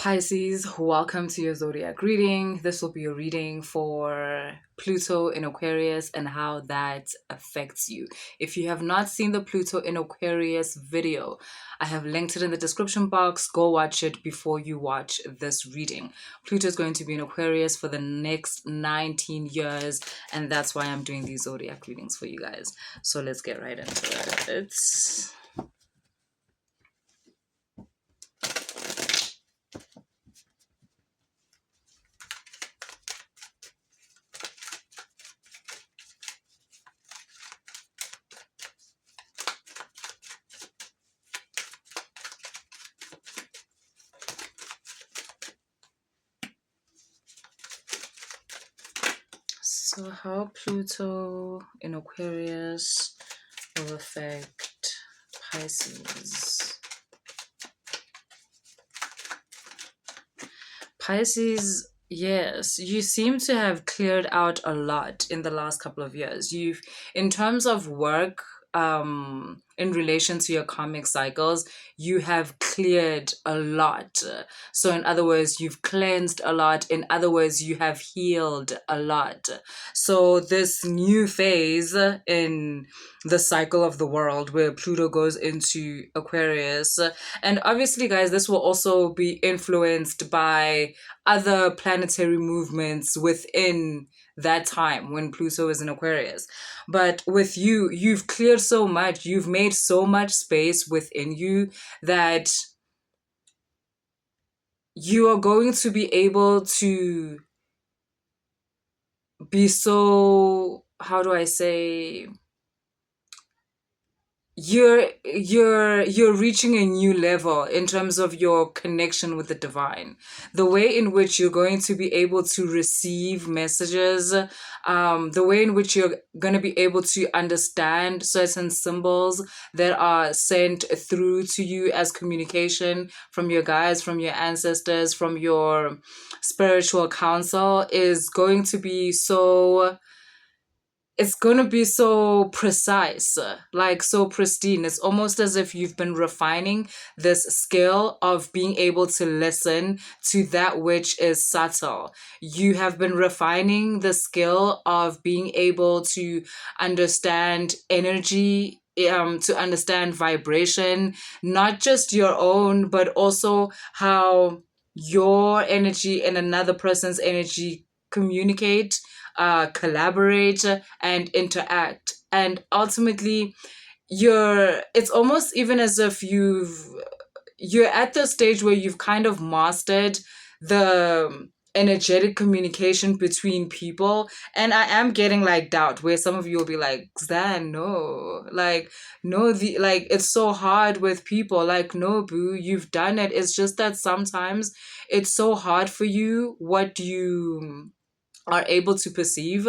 Pisces, welcome to your zodiac reading. This will be a reading for Pluto in Aquarius and how that affects you. If you have not seen the Pluto in Aquarius video, I have linked it in the description box. Go watch it before you watch this reading. Pluto is going to be in Aquarius for the next 19 years, and that's why I'm doing these zodiac readings for you guys. So let's get right into it. So how Pluto in Aquarius will affect Pisces. Pisces, yes, you seem to have cleared out a lot in the last couple of years. In terms of work, in relation to your karmic cycles, you have cleared a lot. So in other words, you've cleansed a lot. In other words, you have healed a lot. So this new phase in the cycle of the world where Pluto goes into Aquarius, and obviously guys, this will also be influenced by other planetary movements within that time when Pluto is in Aquarius. But with you, you've cleared so much, you've made so much space within you that you are going to be able to be so, how do I say, you're reaching a new level in terms of your connection with the divine, the way in which you're going to be able to receive messages, the way in which you're going to be able to understand certain symbols that are sent through to you as communication from your guides, from your ancestors, from your spiritual counsel is going to be so, it's going to be so precise, like so pristine. It's almost as if you've been refining this skill of being able to listen to that which is subtle. You have been refining the skill of being able to understand energy, to understand vibration, not just your own, but also how your energy and another person's energy communicate, collaborate, and interact. And ultimately, it's almost even as if you're at the stage where you've kind of mastered the energetic communication between people. And I am getting like doubt where some of you will be like, Zanne, no, like, no, it's so hard with people. Like, no, boo, you've done it. It's just that sometimes it's so hard for you what you are able to perceive,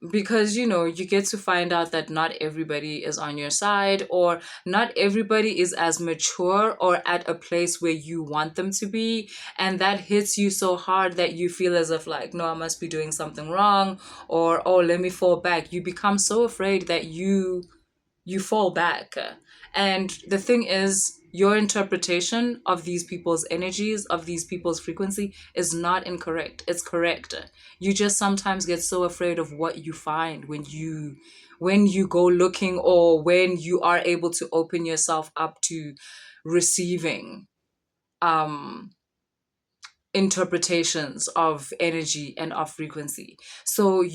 because you get to find out that not everybody is on your side, or not everybody is as mature or at a place where you want them to be, and that hits you so hard that you feel as if like, no, I must be doing something wrong, or oh, let me fall back. You become so afraid that you fall back. And the thing is, your interpretation of these people's energies, of these people's frequency, is not incorrect. It's correct. You just sometimes get so afraid of what you find when you go looking, or when you are able to open yourself up to receiving interpretations of energy and of frequency. So I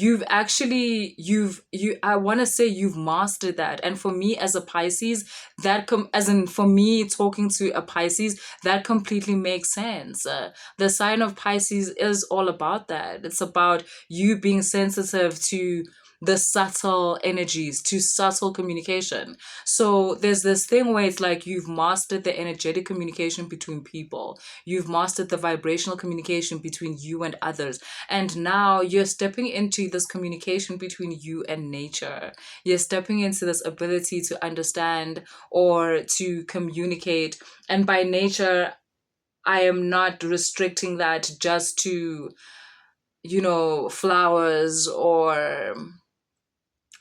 want to say you've mastered that. And for me as a Pisces, for me talking to a Pisces, that completely makes sense. The sign of Pisces is all about that. It's about you being sensitive to the subtle energies, to subtle communication. So there's this thing where it's like you've mastered the energetic communication between people. You've mastered the vibrational communication between you and others. And now you're stepping into this communication between you and nature. You're stepping into this ability to understand or to communicate. And by nature, I am not restricting that just to, flowers or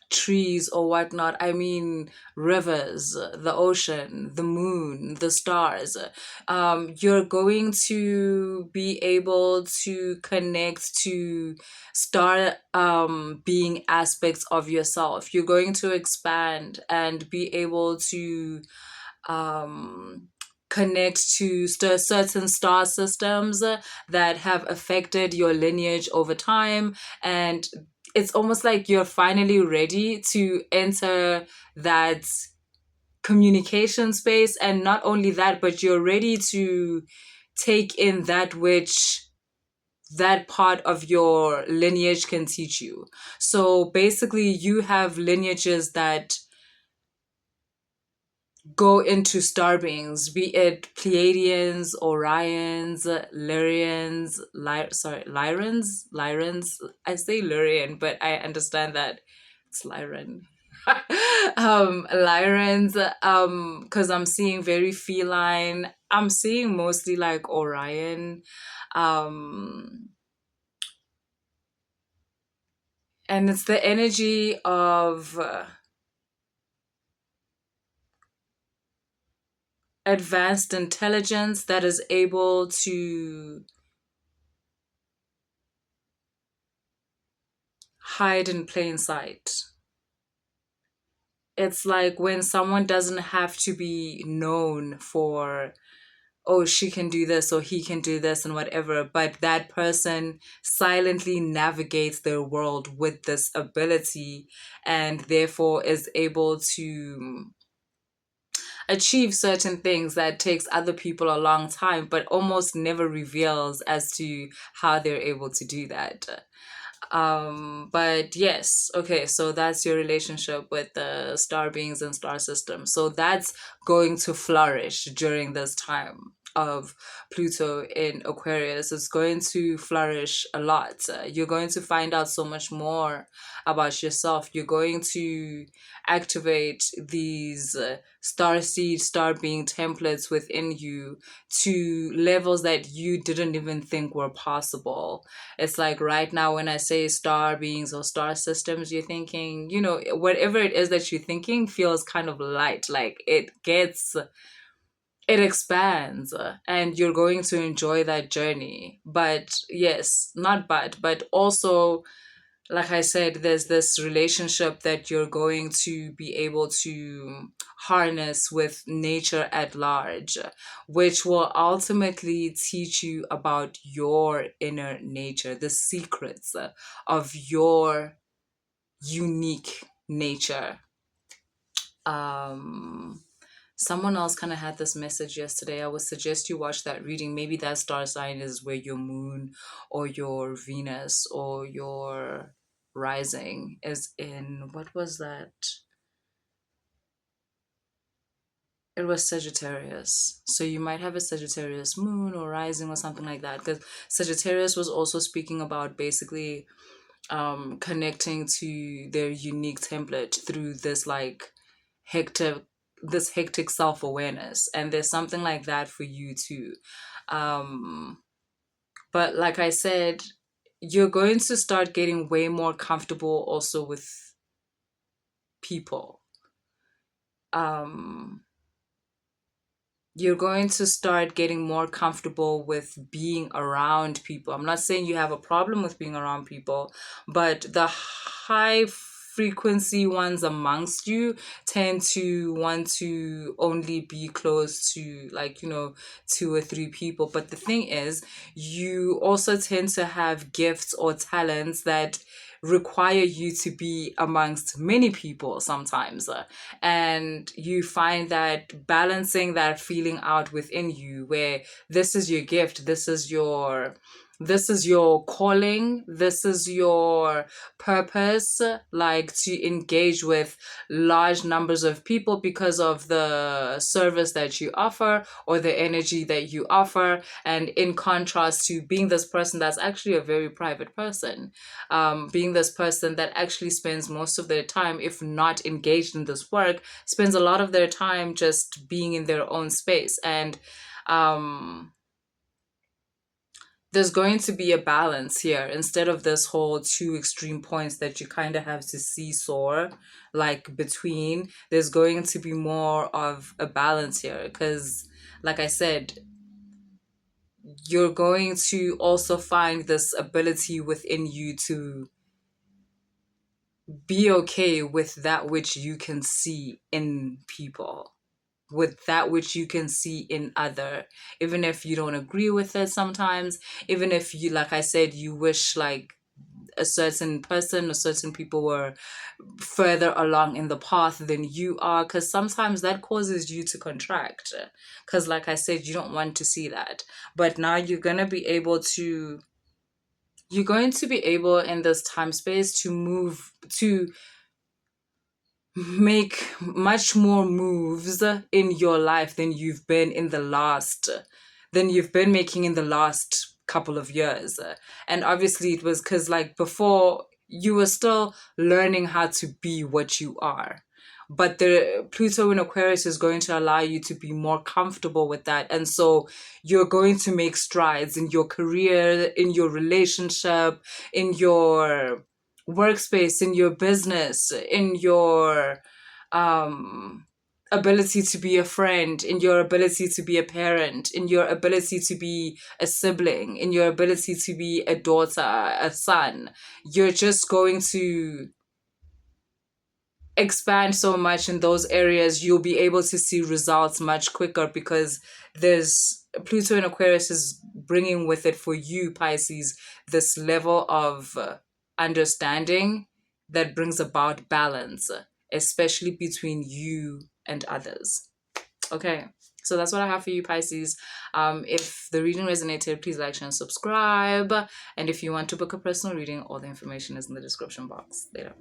trees or whatnot. I mean rivers, the ocean, the moon, the stars. You're going to be able to connect to star being aspects of yourself. You're going to expand and be able to um connect to certain star systems that have affected your lineage over time, and it's almost like you're finally ready to enter that communication space. And not only that, but you're ready to take in that which that part of your lineage can teach you. So basically, you have lineages that go into star beings, be it Pleiadians, Orions, Lyrians, Lyrans. I say Lyrian, but I understand that it's Lyran. Lyrans, because I'm seeing very feline. I'm seeing mostly like Orion, um, and it's the energy of advanced intelligence that is able to hide in plain sight. It's like when someone doesn't have to be known for, oh, she can do this or he can do this and whatever, but that person silently navigates their world with this ability and therefore is able to achieve certain things that takes other people a long time, but almost never reveals as to how they're able to do that. But yes, okay, so that's your relationship with the star beings and star system. So that's going to flourish during this time of Pluto in Aquarius. It's going to flourish a lot. You're going to find out so much more about yourself. You're going to activate these star seed, star being templates within you to levels that you didn't even think were possible. It's like right now, when I say star beings or star systems, you're thinking, whatever it is that you're thinking feels kind of light. Like it expands, and you're going to enjoy that journey. But yes, not but also, like I said, there's this relationship that you're going to be able to harness with nature at large, which will ultimately teach you about your inner nature, the secrets of your unique nature. Um, Someone else kind of had this message yesterday. I would suggest you watch that reading. Maybe that star sign is where your moon or your Venus or your rising is in. What was that? It was Sagittarius. So you might have a Sagittarius moon or rising or something like that. Because Sagittarius was also speaking about basically connecting to their unique template through hectic this hectic self-awareness, and there's something like that for you too. But like I said, you're going to start getting way more comfortable also with people. um you're going to start getting more comfortable with being around people. I'm not saying you have a problem with being around people, but the high frequency ones amongst you tend to want to only be close to, like, 2 or 3 people. But the thing is, you also tend to have gifts or talents that require you to be amongst many people sometimes. And you find that balancing that feeling out within you, where this is your gift, this is your calling, this is your purpose, like to engage with large numbers of people because of the service that you offer or the energy that you offer, and in contrast to being this person that's actually a very private person, being this person that actually spends most of their time, if not engaged in this work, spends a lot of their time just being in their own space. And um there's going to be a balance here instead of this whole two extreme points that you kind of have to seesaw like between. There's going to be more of a balance here because, like I said, you're going to also find this ability within you to be okay with that which you can see in people, with that which you can see in other, even if you don't agree with it sometimes, even if you, like I said, you wish like a certain person or certain people were further along in the path than you are, because sometimes that causes you to contract, because like I said, you don't want to see that. But now you're going to be able in this time space to move, to make much more moves in your life than you've been making in the last couple of years. And obviously it was because like before you were still learning how to be what you are, but the Pluto in Aquarius is going to allow you to be more comfortable with that. And so you're going to make strides in your career, in your relationship, in your workspace, in your business, in your um ability to be a friend, in your ability to be a parent, in your ability to be a sibling, in your ability to be a daughter, a son. You're just going to expand so much in those areas. You'll be able to see results much quicker because there's Pluto in Aquarius is bringing with it for you, Pisces, this level of understanding that brings about balance, especially between you and others. Okay, so that's what I have for you, Pisces. If the reading resonated, please like, share, and subscribe. And if you want to book a personal reading, all the information is in the description box. Later.